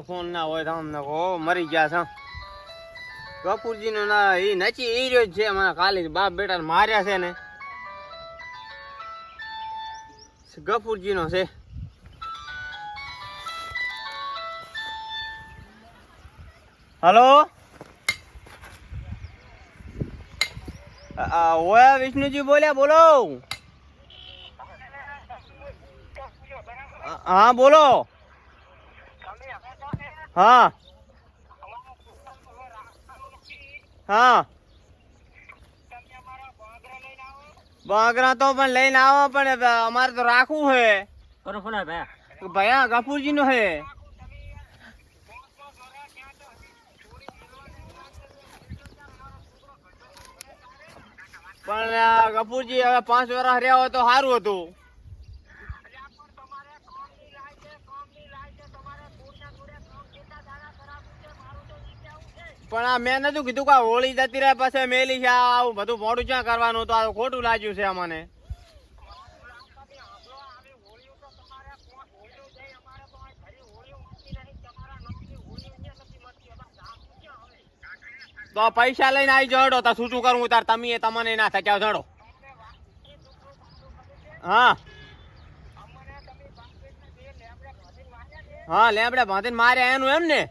Phone ના હોય તો અમને કહો મરી ગયા છે કપૂરજી નો ના એ નચી એ રહ્યો જ છે મને કાલે બાપ બેટા માર્યા છે ને ગફુરજી નો છે હલો ઓયા વિષ્ણુજી બોલ્યા બોલો હા બોલો હા હા બાગરા તો પણ લઈને આવો પણ અમારે તો રાખવું હે કોનો ફોન આવ્યો ભયા ગફુરજી નો હે પણ ગફુરજી હવે 5 વર્ષ રહ્યા હોય તો સારું હતું પણ આ મેં નતું કીધું કે હોળી જતી રહે પછી મેલી છે આવું બધું મોડું ક્યાં કરવાનું તો આ ખોટું લાગ્યું છે અમને તો પૈસા લઈને આવી જડો તો શું કરવું તાર તમે તમને ના થયા જડો હા હા લેબડે બાંધીને માર્યા એનું એમ ને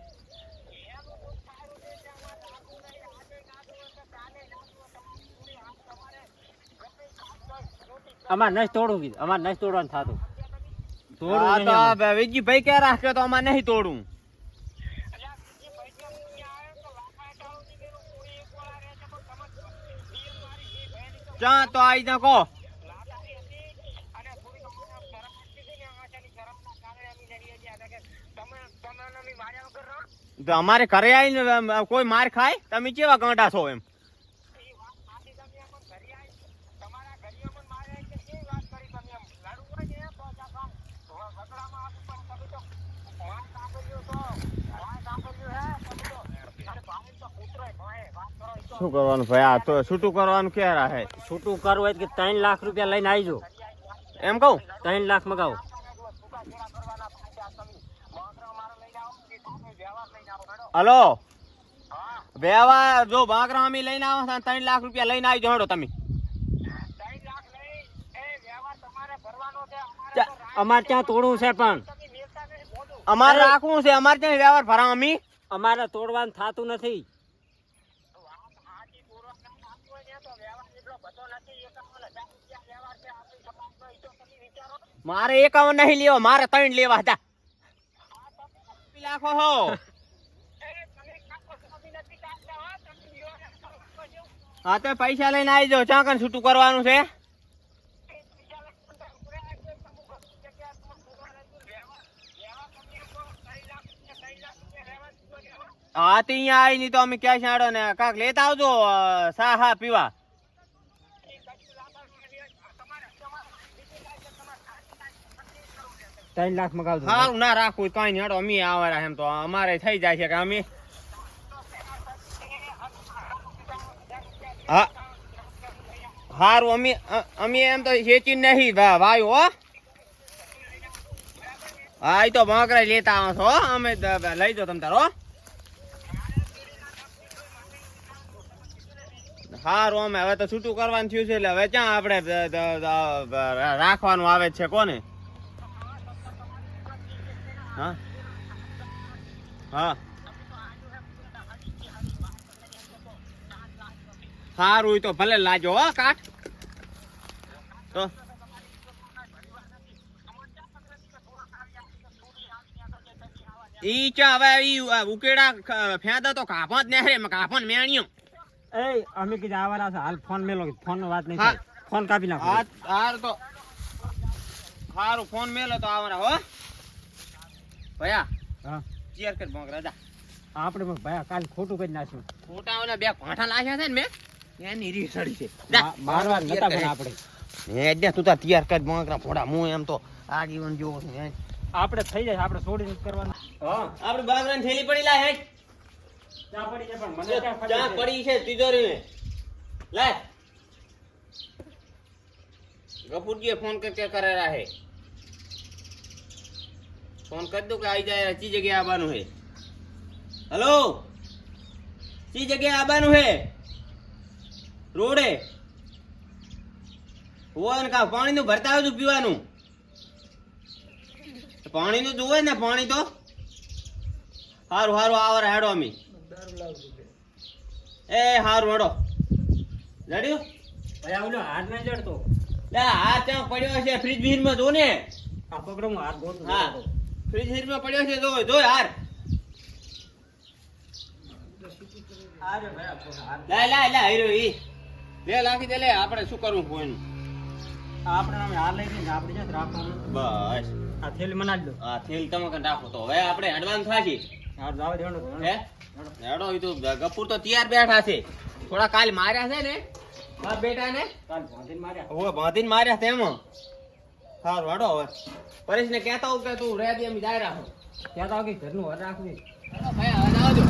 અમારે નહીં તોડવું કીધું અમારે નહીં તોડવાનું થતું વિજી ભાઈ ક્યાં રાખ્યો તો અમારે નહીં તોડવું ચા તો આવી જા કહો અમારે ઘરે આવીને કોઈ માર ખાય તમે કેવા ગાંડા છો એમ શું કરવાનું ભાઈ આ તો છૂટું કરવાનું ક્યારે હે છૂટું કરવું હોય કે 3 લાખ રૂપિયા લઈને આવજો એમ કહું 3 લાખ મગાવો હલો વ્યવહાર જો બાકરા અમે લઈને આવો 3 લાખ રૂપિયા લઈને આવી જડો તમે અમારે ત્યાં તોડવું છે પણ અમારે રાખવું છે અમારે ત્યાં વ્યવહાર ભરા અમે અમારે તોડવાનું થતું નથી મારે 51 નહીં લેવા મારે 3 લેવા હતા લાખો હો હા તો પૈસા લઈને આવી જાઓ ચા કન છૂટું કરવાનું છે હા તો અહીંયા આવી નહીં તો અમે ક્યાં છાડો ને કાક લેતા આવજો સા હા પીવા ત્રણ લાખ મગાવજો સારું ના રાખવું કઈ નહીં હેડો અમે આવવાના એમ તો અમારે થઈ જાય છે કે અમે હા સારું અમે એમ તો શેચી નહીં વાયુ હો હા એ તો ભાંકરા લેતા આવો છો અમે લઈ દો તમ તારો સારું અમે હવે તો છૂટું કરવાનું થયું છે એટલે હવે ક્યાં આપણે રાખવાનું આવે છે કોને હા હા સારું તો ભલે લાજો હો કાઠ તો ઈ ચા હવે ઈ ઉકેડા ફેંદા તો કાપા જ ને રે કાપા ને મેણ્યો એ અમે કીધું આવવાના છે હાલ ફોન મેલો ફોન વાત નહીં થાય ફોન કાપી નાખો હાર તો સારું ફોન મેલો તો આવવાના હો ભયા હા ચેર કર બોંગ રાજા આપણે ભાઈ કાલ ખોટું કરી નાખ્યું ખોટાઓને બે ભાંઠા લાગ્યા છે ને મેં એની રી સડી છે મારવા નતા પણ આપણે હે દે તું તા તૈયાર કર બોંગરા ફોડા હું એમ તો આ જીવન જોવો છું આપણે થઈ જાય આપણે છોડીને કરવાનું હા આપણે બાગરાની થેલી પડી લા હે ચા પડી છે પણ મને ચા પડી છે તિજોરી મે લે ગફુરજીએ ફોન કરકે કરેલા હે ફોન કરી દો કે આવી જાય ચી જગ્યાએ આવવાનું છે હલો, કઈ જગ્યાએ આવવાનું હે? રોડે હોય ને કા પાણીનું ભરતા આવજો પીવાનું. પાણીનું જોવે ને પાણી તો હારું હારું આવરા હેડો અમે. એ હારું હેડો જડ્યું ભાઈ ઓલો હાથ નહીં જડતો. લે હાથ ત્યાં પડ્યો છે ફ્રીજ બીજ માં જો ને. આ પકડો હું હાથ ગોતું. હા ફ્રીજ બીજ માં પડ્યો છે જો જો હાર. આરે ભાઈ આ હાથ. લે લે લે હીરો ઈ લે લાખી દે લે આપણે શું કરવું કોઈનું. આપણે અમે હાર લઈ જઈને આપણે જ રાખવાનું. બસ આ થેલી મનાડી દો. આ થેલ તમે કન રાખો તો હવે આપણે એડવાન્સ થાકી હાર જાવ દેવાનો. હે હેડો ઈ તો ગપુર તો તૈયાર બેઠા છે. થોડા કાલ માર્યા છે ને બાપ બેટા ને કાલ ભાંધીને માર્યા. ઓ ભાંધીને માર્યા તેમાં. સારું હેડો હવે પરેશ ને કહેતા હું કે તું રહે દે અમે જાય રાખો. ત્યાં તો આવું કે ઘરનું વર રાખવી. હેડો ભાઈ હવે આવજો.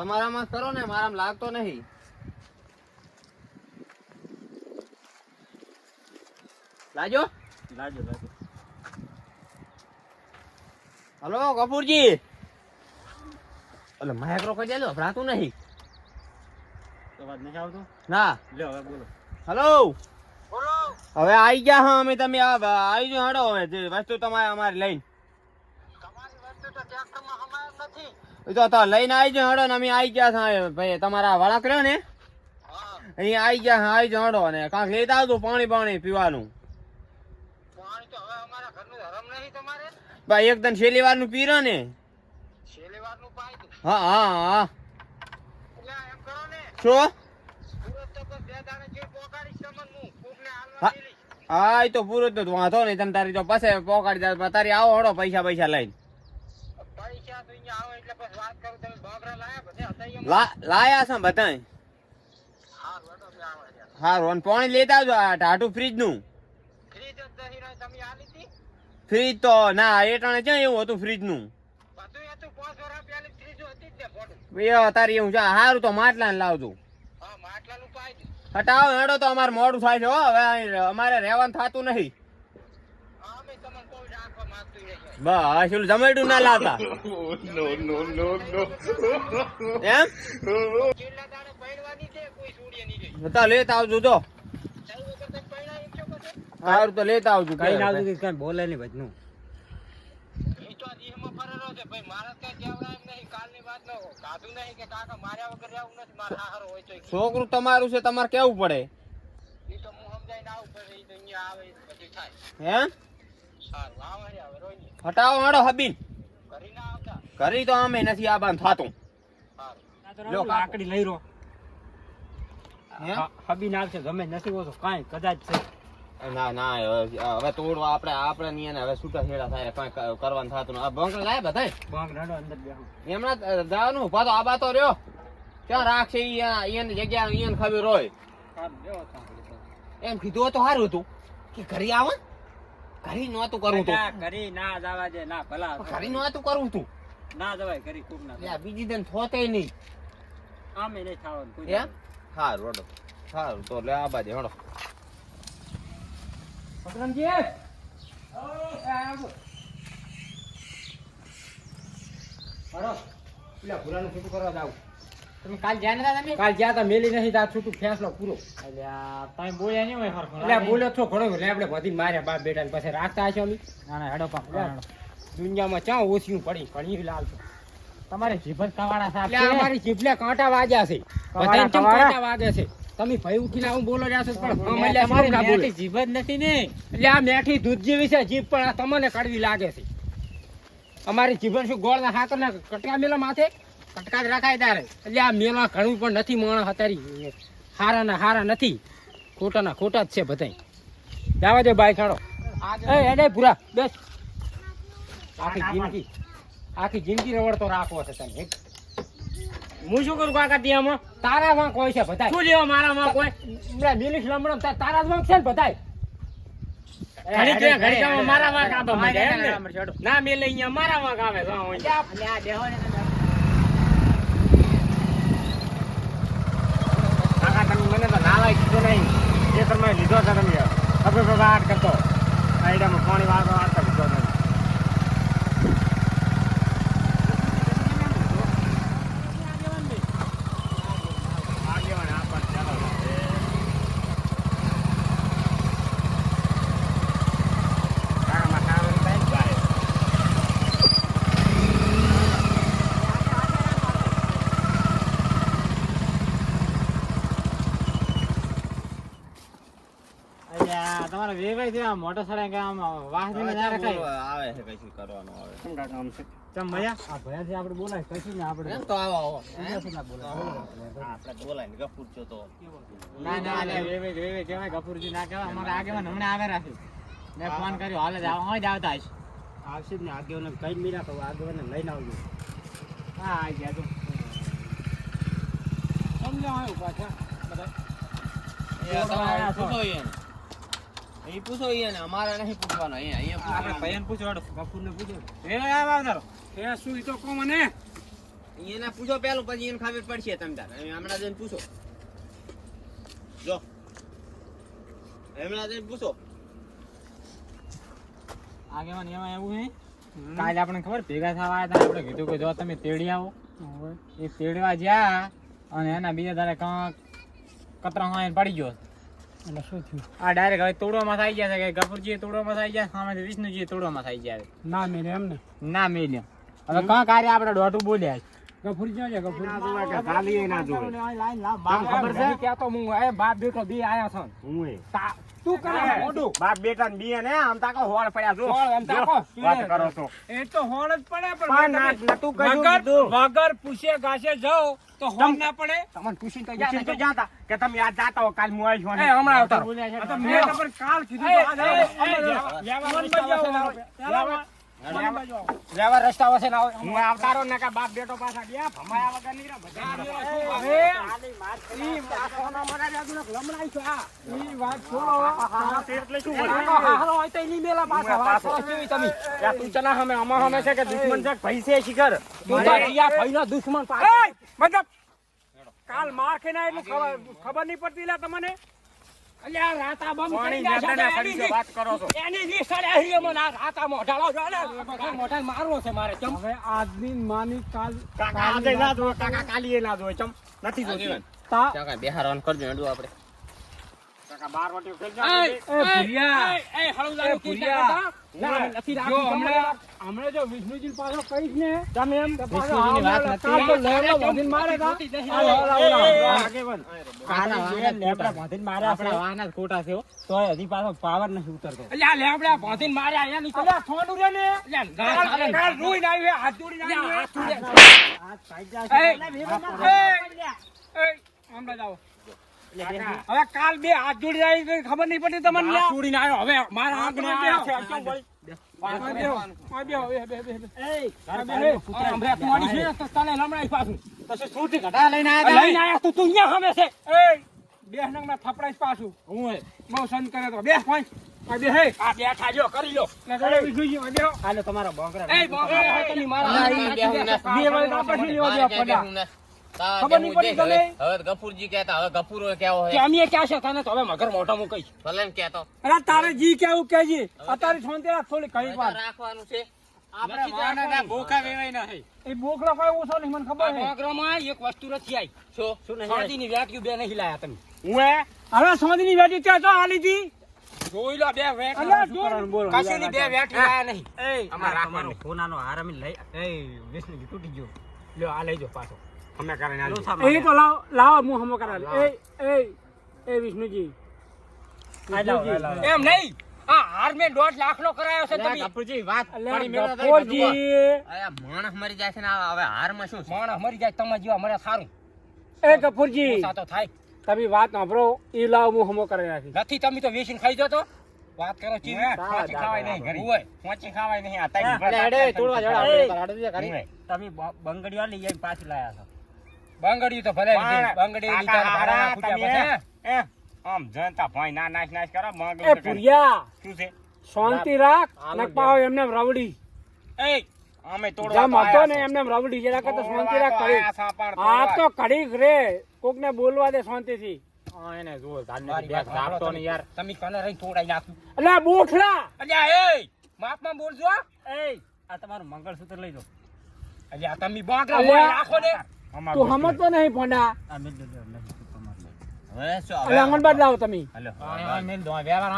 તમારામાં કરો ને મારામાં લાગતો નહીં. લાજો. લાજો લાજો. હલો કપૂરજી. ઓલે માઇક્રો કહી દેલો ભરાતું નહીં. અવાજ નથી આવતો? ના. લ્યો હવે બોલો. હલો. બોલો. હવે આવી ગયા હા અમે તમે આવી જાઓ હડો હવે જે વસ્તુ તમારે અમારી લઈને. તમારી વસ્તુ તો ટ્રેક્ટરમાં હમાય નથી. તો લઈને આવી જાઓ હડો ને અમે આવી ગયા છે ભાઈ તમારા વાળા કર્યો ને. અહીંયા આવી ગયા હા આવી જાઓ હડો ને કાંક લેતા આવજો પાણી પીવાનું. પાણી તો હવે અમારા ઘરનું ધરમ નહીં તમારે. ભાઈ એકદમ છેલ્લી વાર નું પીરો ને. છેલ્લી વાર નું પાઈ. હા હા હા. એમ કરો ને. શું? હા એ તો પૂરું તો વાંધો નહીં તમે તારી તો પાસે પોકાડી દે તારી આવો હડો પૈસા લઈને લાયા છે બધા હારું અને પાણી લેતા આવજો આ ટાટું ફ્રીજ નું ફ્રીજ તો ના એટાણે ક્યાં એવું હતું ફ્રીજ નું તારી એવું છે સારું તો માટલા લાવજો હટાવો હેડો તો અમારે મોડું થાય છે હો હવે અમારે રહેવાનું થતું નહીં બસ પેલું જમેડું ના લાવતા એમ તો લેતા આવજો જો સારું તો લેતા આવજો કઈ ના આવજો કઈ બોલે નહીં ભજનું છોકરું તમારું છે તમારે કેવું પડે હટાવો હાડો હબીન કરી તો અમે નથી આ બાન થાતું લાકડી લઈ રહ્યો હબીન આવશે ગમે નથી હોતો કાંઈ કદાચ છે ના હવે તોડવા આપણે નહીં હવે છૂટા છેડા થાય કઈ કરવાનું થતું આ બંક લાય બધા બંક રડો અંદર બેહો એમના જવાનું પાછો આબા તો રહ્યો ક્યાં રાખશે એની જગ્યા એને ખબર હોય એમ કીધું તો સારું હતું કે ઘરે આવે ઘરે નહોતું કરવું તું ઘરે ના જવા દે ના ભલા ઘરે નહોતું કરવું તું ના જવાય ઘરે ખૂબ ના બીજી દિન થોતે નહીં આમે નહીં થવાનું એમ સારું હડો સારું તો લે આબા દે હડો પકરમજી હડો પેલા ભૂરાનું છૂટું કરવા જાવ તમે કાલ ગયા નતા તમે કાલ ગયા તા મેલી નહીં તા છૂટું ફેસલો પૂરો એટલે તમે બોલ્યા નહીં હોય હરખો એટલે બોલ્યો છો ઘણો એટલે આપણે બધી માર્યા બાપ બેટા ને પછી રાખતા હશો અમે ના હેડો પા દુનિયામાં ચા ઓછું પડી ઘણી લાલ છે તમારે જીભન કવાડા સાહેબ એટલે અમારી જીભલે કાંટા વાગ્યા છે બધાને કેમ કાંટા વાગે છે તમે ભાઈ ઉઠીને આવું બોલો રહ્યા છો પણ તમારી ના બોલે જીભ જ નથી ને એટલે આ મેઠી દૂધ જેવી છે જીભ પણ આ તમને કડવી લાગે છે અમારી જીભન શું ગોળ ના હાથ ના કટકા મેલા માથે કટકા જ રાખાય તારે એટલે આ મેલા ઘણું પણ નથી માણસ હતારી હારા નથી ખોટા જ છે બધા જવા દે બાઈક હાડો એને પૂરા બેસ આખી જિંદગી રવડતો રાખવો છે તને હું શું કરું કાકા ત્યાંમાં તારા માં કોઈ છે બધાય શું લેવા મારા માં કોઈ મિલિશ લમણમ તારા માં છે ને બધાય ઘડી કામ મારા માં કામ ના મેલે અહીંયા મારા માં કામે કાકા તમે મને તો નાવાય કીધું નહીં એ તમે લીધો છે તમે ખબર વાત કરતો આઈડિયામાં પાણી વાળતા લીધો નહીં તમારે વેવાય છે મોટર સાયકલ આમ વાહ ને ના રખાય આવે છે કઈ કરવાનું આવે કેમ કાકા આમ છે ચમ મયા આ ભયા થી આપણે બોલાય કશું ને આપણે એમ તો આવો ના બોલાય આપણે બોલાય ને ગફુર છો તો ના વેવાય કહેવાય ગફુરજી ના કહેવાય અમારા આગેવાન હમણાં આવે રાખે મેં ફોન કર્યો હાલે જાવ હોય જ આવતા હશે આવશે જ ને આગેવાન કઈ મીરા કહું આગેવાન લઈને આવજો હા આવી ગયા તો સમજો હોય પાછા બધા એ પૂછો એને અમારે નહીં પૂછવાનો અહીંયા આપણે ભાઈને પૂછવાડો ગફુરને પૂછો એ આવવાનો એ શું ઈ તો કો મને એને પૂછો પેલું પછી એને ખબર પડશે તમે તાર હમણાં જઈને પૂછો જો હમણાં જઈને પૂછો આગેવાન એમાં એવું હે કાલે આપણે ખબર ભેગા થવા આવ્યા હતા આપણે કીધું કે જો તમે તેડી આવો એ તેડવા જ્યા અને એના બીજા દાડે કાંક કતરા હોય પડી ગયો એટલે શું થયું આ ડાયરેક્ટ હવે તોડવામાં થઈ ગયા છે કે ગફુરજી તોડવામાં થઈ ગયા સામેથી વિષ્ણુજી તોડવામાં થઈ ગયા ના મેલે એમને ના મેલે હવે કાં કાર્ય આપણે દોઢું બોલ્યા ગફુરજી છે ગફુરજી કે ગાલી ના જોવે ખબર છે કે તો હું એ બાપ બેટો બે આયા છો હું તું કરે મોઢું બાપ બેટા ને બે ને આમ તાકો હોળ પડ્યા જો હોળ આમ તાકો વાત કરો છો એ તો હોળ જ પડે પણ તું કીધું વગર પૂછે ગાશે જાઓ તો હોળ ના પડે તમને પૂછી તો જાતા કે તમે આ જાતા હો કાલ મુઆઈ છો ને હમણાં આવતા તો મેં તો પણ કાલ કીધું લેવા રસ્તા વસે ના હું આવતારો ને કે બાપ બેટો પાછા ગયા ભમાયા વગર ની બધા હવે ઈ માખોનો મરા જાદુ ને લમણાઈ છો આ ઈ વાત છોડો એટલે શું હારો હોય તો ઈ મેલા પાછા વાત કરો કેવી તમે યા તું ચના હમે અમા હમે છે કે દુશ્મન છે ભાઈ છે શિખર તું તો યા ભાઈનો દુશ્મન પાછા મતલબ કાલ માર કે ના એટલું ખબર નહીં પડતી લા તમને અલ્યા રાતા બમ કરી ગયા છે વાત કરો છો એની ની સડે હરી મો ના રાતા મોઢાળો જો ને મોઢા મારવો છે મારે ચમ હવે આદમી માની કાલ કાકા આજે ના જો કાકા કાલીએ ના જો ચમ નથી જોતી કાકા બેહારવાન કરજો એડું આપણે કાકા 12 વાટી ખેલ જા એ ભુરિયા એ હળુલા ભુરિયા ના નથી રાખો હમણે જો વિષ્ણુજી પાછો કઈશ ને તમે એમ વિષ્ણુજીની વાત નથી તો લેવલો વધીન મારે કા આગેવન કાલી લેબડા વધીન મારે આપણા વાહના ખોટા છે તો હજી પાછો પાવર નથી ઉતરતો અલ્યા લેબડા વધીન માર્યા અહીંયા નીકળ્યા થોડું રે ને અલ્યા ગાલ રોઈ ના આવ્યો હાથ જોડી ના આવ્યો હાથ સાઈડ જા એ આમડા જાઓ હવે કાલ બે હાથ જોડી આવી ખબર નહીં પડતી તમને હાથ જોડી ના આવ્યો હવે મારા આંખ ને આવ્યો છે કેમ બોલ ખબર નહીં પડી તમે હવે ગફુરજી કહેતા હવે ગફુરો કેવો હોય અમે ક્યાં છે તને તો હવે મગર મોઢો મૂકઈ ભલે એમ કહેતો અરે તારે જી કેવું કેજી અત્યારે છોંતે રાખ થોડી કઈ વાર રાખવાનું છે આપણે વાના બોકા વેવાય ના હે એ બોકલો કોઈ ઓછો નહીં મને ખબર છે બોકરામાં એક વસ્તુ નથી આવી શું નહીં સોદીની વેટ્યુ બે નહીં લાયા તમે હું હવે સોદીની વેટ્યુ ત્યાં તો આલી દી જોઈ લો બે વેટ્યુ બોલો કશીની બે વેટ્યુ લાયા નહીં એ અમાર રાખવાનો સોનાનો હાર અમે લઈ એ વિષ્ણુજી તૂટી ગયો લ્યો આ લઈ જો પાછો અમે કરીને આલી એ તો લાવ હું હમો કરા એ વિષ્ણુજી એમ નહીં આ હાર મે 1.5 લાખ નો કરાયો છે તમે ગફુરજી વાત પડી મેળો ગફુરજી આ માણસ મરી જાય છે ને હવે હાર માં શું માણસ મરી જાય તમા જીવા મરે સારું એ ગફુરજી સાતો થાય તમે વાત સાંભળો ઈ લાવ હું હમો કરી નાખી નથી તમે તો વેચીને ખાઈ જો તો વાત કરો ચીવી પોચી ખાવાય નહીં ઘરી હોય પોચી ખાવાય નહીં આ તાઈ હેડે તોડવા જડા હાડે કરી તમે બંગડીઓ લઈ આવી પાછી લાયા છો બંગડીઓ તો ભલે બંગડી લીધા ભાડા ફૂટ્યા પછી એ આમ જનતા ભાઈ ના નાશ કરો મંગળ એ પુરિયા શું છે શાંતિ રાખ ને પાવ એમને રવડી એ અમે તોડવા માતો ને એમને રવડી જરા કે તો શાંતિ રાખ કરી આ તો કડી રે કોક ને બોલવા દે શાંતિ થી આ એને જો ધાને બેક રાખતો ને યાર તમે કને રહી તોડાઈ નાખ્યું અલ્યા બોખલા અલ્યા એ માપમાં બોલજો એ આ તમારું મંગળસૂત્ર લઈ જો અલ્યા તમે બોગલા હોય રાખો ને તું સમજતો નહીં પોંડા અંગણબાદ લાવો તમે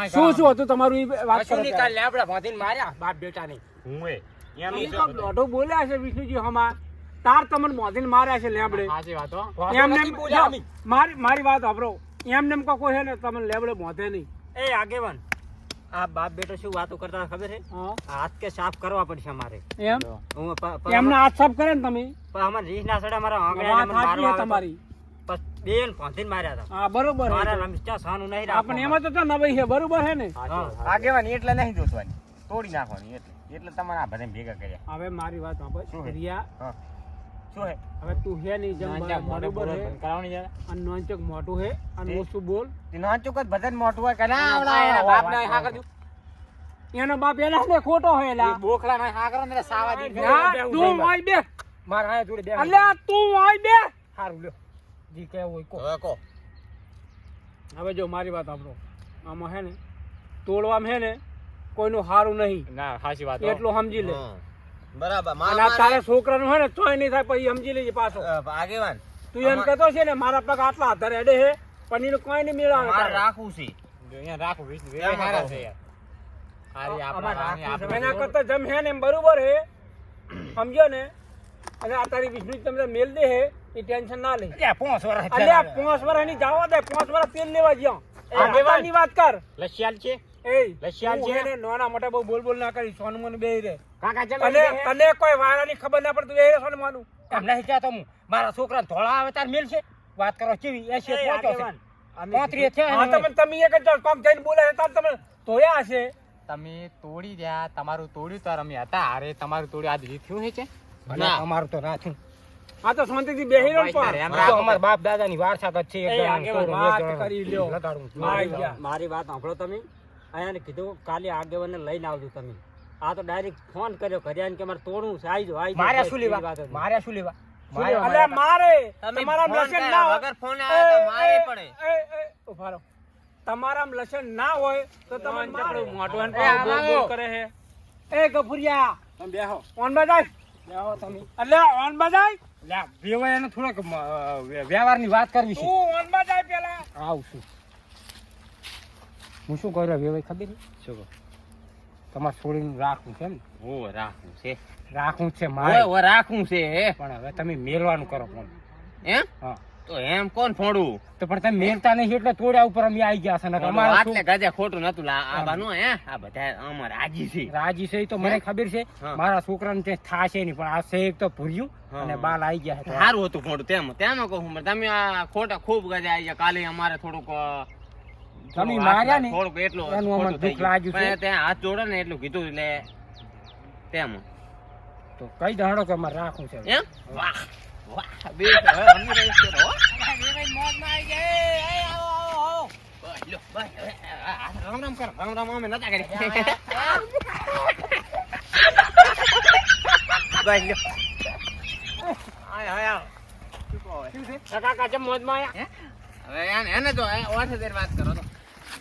શું હતું તમારું વાત કરો લેબડા ભાંધીને માર્યા બાપ બેટા નહીં દોઢો બોલ્યા છે વિષ્ણુજી હમા તાર તમને મોધીને માર્યા છે લેબડે મારી વાત સાંભળો એમને કોઈ છે ને તમને લેબડે મોધે નહીં એ આગેવાન આ બાપ બેટો શું વાતો કરતા ખબર છે હાથ કે સાફ કરવા પડશે અમારે એમ એમને હાથ સાફ કરે ને તમે અમારે રીસ ના સડે અમારા આંગળા તમારી બેન પાંધીને માર્યા હતા હા બરોબર મારા રમચા સાનું નહીં રાખવાનું પણ એમાં તો નવાઈ છે બરોબર છે ને આગેવાની એટલે નહીં જોતવાની તોડી નાખવાની એટલે તમારે આ બધા ભેગા કર્યા હવે મારી વાત સાંભળ રિયા શું હે હવે તું હે નહીં જમ બરોબર હે કરાવણી યાર અને નોંચક મોટું હે અને ઓછું બોલ નોંચક જ બધાને મોટું હોય કના આવડા એના બાપ ને હા કરજો એનો બાપ એના ને ખોટો હે એલા બોખલા ને હા કરો ને સાવા દી તું આઈ બે માર હા જોડે બે અલ્યા તું આઈ બે હારું લ્યો જી કે હોય કો હવે કો હવે જો મારી વાત સાંભળો આમાં હે ને તોડવામાં હે ને કોઈનું હારું નહીં ના સાચી વાત એટલું સમજી લે હા. બરાબર અને આ તારા છોકરાનું હોય ને તોય નહીં થાય પછી સમજી લેજે પાછો આગેવાન તું એમ કહેતો છે ને મારા પગ આટલા આધારે અડે છે પણ એનું કોઈ નહીં મેળવે મારે રાખવું છે અહીંયા રાખો વિષ્ણુ એમ સારા કહું. છે યાર હારી આપણા એના કરતા જમ હે ને એમ બરોબર હે સમજ્યો ને અને આ તારી વિષ્ણુ તમને મેલ દે હે એ ટેન્શન ના લે 5 વર્ષ અલ્યા 5 વર્ષ ની જવા દે 5 વર્ષ તેલ લેવા જ્યાં આગેવાની વાત કર લસિયાલ છે એ લસિયાલ તું છે? એને નાના મોટા બહુ બોલ બોલ ના કરી સોનું મને બેહી રે કાકા જમે અને તને કોઈ વારાની ખબર ના પડતું એ સોનું માનું એમ નહીં કહેતો હું મારા છોકરા ધોળા આવે તાર મેલ છે વાત કરો કેવી એ છે પહોંચો છે 35 છે હા તમે એક જ કોક જઈને બોલે તાર તમે ધોયા હશે તમે તોડી રહ્યા તમારું તોડ્યું તાર અમે હતા અરે તમારું તોડ્યું આજ રીથ્યું છે ના. અમારું તો ના થયું આ તો શાંતિથી બેહી રહો પણ એમ રાખો, અમારા બાપ દાદાની વારસાગત છે એ આગેવાન વાત કરી લ્યો. મારી આઈ ગયા. મારી વાત સાંભળો તમે અહીંયા કીધું કાલે આગેવાનને લઈને આવજો તમે આ તો ડાયરેક્ટ ફોન કર્યો ઘરે આવીને કે મારે તોડવું છે આવી જાઓ, આવી જાઓ. મારે શું એવી લેવા વાત હતી. મારે શું લેવા અલ્યા મારે તમે તમારામાં ફોન લસણ કર્યા ના હોય વગર ફોન આવ્યો તો મારે પડે. ઉભા રહો. તમારામાં લસણ ના હોય તો તમે મારો મોઢું એ આમાં બોલ કરે હે એ ગફુરિયા તમે બેહો ઓન બજાય બેહો તમે અલ્યા ઓન બજાય લ્યા વેવાયાને થોડોક વ્યવહારની વાત કરવી છે તું ઓન બજાય પેલા આવું છું હું શું કર્યો વેવાય ખબર છે શું તમારે છોડીને રાખવું છે એમ ને? ઓ રાખવું છે રાખવું જ છે મારે ઓય રાખવું છે પણ હવે તમે મેલવાનું કરો પણ એમ હા તો એમ કોણ ફોડું તો પણ તમે મેલતા નહીં એટલે તોડ્યા ઉપર અમે આવી ગયા છે ને અમારા આટલે ગજે ખોટું નતું આવાનું હે આ બધા અમાર રાજી છે રાજી છે ઈ તો મને ખબર છે હા. મારા છોકરાને તે થાશે નહીં પણ આ છે એક તો ભૂર્યું હા. અને બાલ આવી ગયા છે સારું હતું ફોડું તેમાં કહું તમે આ ખોટા ખૂબ ગજે આવી ગયા કાલે અમારે થોડુંક તમે માર્યા ને થોડુંક એટલું એનું અમને ખોટું થઈ દુઃખ લાગ્યું ગયું. છે. પણ ત્યાં હાથ જોડે ને એટલું કીધું એટલે તેમ તો કઈ દહાડો કે અમારે રાખવું છે એમ વાહ વાહ બે હવે અમને રહી છે હો મોજમાં આવી ગઈ એ આવો આવો બસ લ્યો બસ હવે રામ રામ કરો રામ રામ અમે નતા કરી બસ લ્યો આય આય શું કહો હવે? કાકા કેમ મોજમાં આયા હવે એને તો ઓછે દેર વાત કરો તો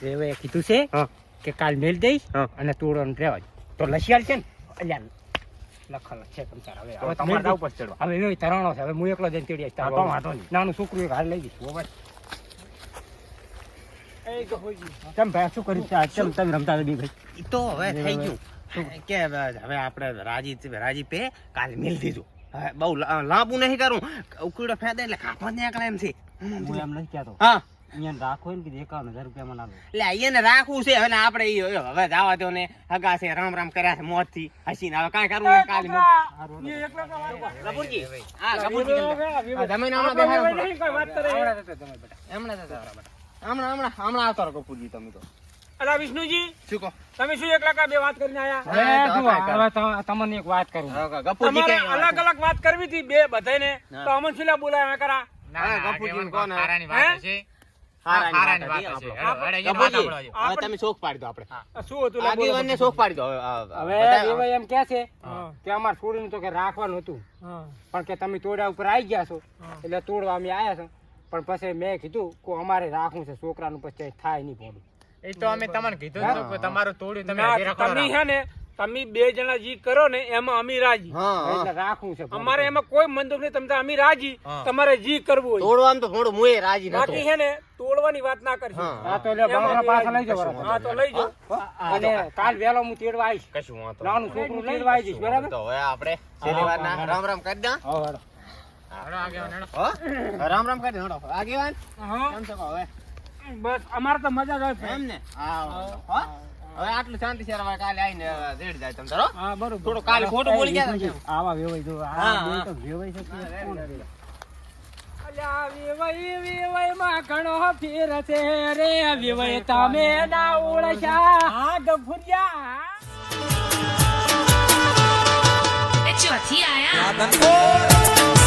વેવાએ કીધું છે હા. કે કાલ મેલ દઈશ હા. અને તોડવાનું રહેવા દે. તો લસિયાલ છે ને અલ્યા લખલ છે તમ તાર હવે હવે તમારે તમારે ઉપર ચડવા હવે એનો તરાણો છે હવે હું એકલો જઈને તેડી આવીશ. તાર વાંધો વાંધો નહીં. નાનું છોકરું એક હાલ લઈ જઈશ હવે એ ગફુરજી કેમ ભાઈ શું કર્યું કેમ તમે રમતા નથી ભાઈ ઈ તો હવે થઈ ગયું કે હવે આપણે રાજી પે કાલે મિલ દીધું હવે બહુ લાંબુ નહીં કરું ઉકળો ફેદે એટલે કાપા નીકળે એમ છે હું એમ નથી કહેતો હા અહીંયા રાખો ને કે 51,000 રૂપિયામાં ના લો. એટલે એને રાખવું છે હવે ને આપણે હવે જવા દો ને હગા છે રામ રામ કર્યા છે મોત થી હસીને હવે કાંઈ કરવું નહીં કાલે મિલ. એ એકલા તો વાત કરો. ગફુરજી હા ગફુરજી જમીન હમણાં બેહાડો થોડો. નહીં કોઈ વાત કરે હમણાં હમણાં આવતો રહો ગફુરજી તમે તો અલા વિષ્ણુજી શું કહો તમે શું એકલા કા બે વાત કરીને આયા હવે જુઓ, હવે તમને એક વાત કરું ગફુરજી તમારે કઈ અલગ અલગ વાત કરવી હતી બે બધાને હા. તો અમન શીલા બોલાયા કરા ગફુરજી કોણ હારાની હે? વાત છે હારાની વાત વાત હતી છે. આપણો. હેડો, હેડો, અહીંયા વાત ગફુરજી, સાંભળો. હવે તમે શોખ પાડી દો આપણે આ શું હતું લા બોલો આગેવાનને શોખ પાડી દો હવે વેવાઈ એમ કે છે હા. કે અમારે છોડીને તો કે રાખવાનું હતું હા. પણ કે તમે તોડ્યા ઉપર આવી ગયા છો હા. એટલે તોડવા અમે આવ્યા છો પણ પછી મેં કીધું કે અમારે રાખવું છે છોકરાનું પછી થાય નહીં ભોડું એ તો અમે તમને કીધું જ હતું કે તમારું તોડ્યું તમે ના, હજી રાખો તમે હે ને તમે બે જણા જી કરો ને એમાં અમી રાજી હા એટલે રાખવું છે ભોડું. અમારે એમાં કોઈ મંદુક નહીં તમે અમી રાજી હા. તમારે જી કરવું હોય તોડવામાં તો થોડું મુએ રાજી નતો બાકી હે ને તોડવાની વાત ના કરશો હા. હા તો એટલે બાંગડા પાછા લઈ જાઓ હા તો લઈ જાઓ અને કાલ વહેલો હું તેડવા આવીશ કશું વાંધો નાનું છોકરું તેડવા આવી જઈશ બરાબર તો હવે આપણે શનિવારના રામ રામ કરી દો હા હેડો. હેડો આગેવાન, હેડો. હો રામ રામ કરી દો આગેવાન હા. કેમ છો હવે બસ અમારે તો મજા જ હોય એમ ને હા હો હવે આટલું શાંતિ છે હવે કાલે આવીને રેડ જાય તમ તારો હા બરોબર થોડું કાલે ખોટું બોલી ગયા હતા. આવા વેવાઈ જો હા, આ બે હા. તો વેવાઈ છે કોણ વેવાઈ? અલ્યા વેવાઈ વેવાઈ માં ઘણો ફેર છે રે વેવાઈ તમે ના ઓળખ્યા હા ગફુરિયા એ ચોથી આયા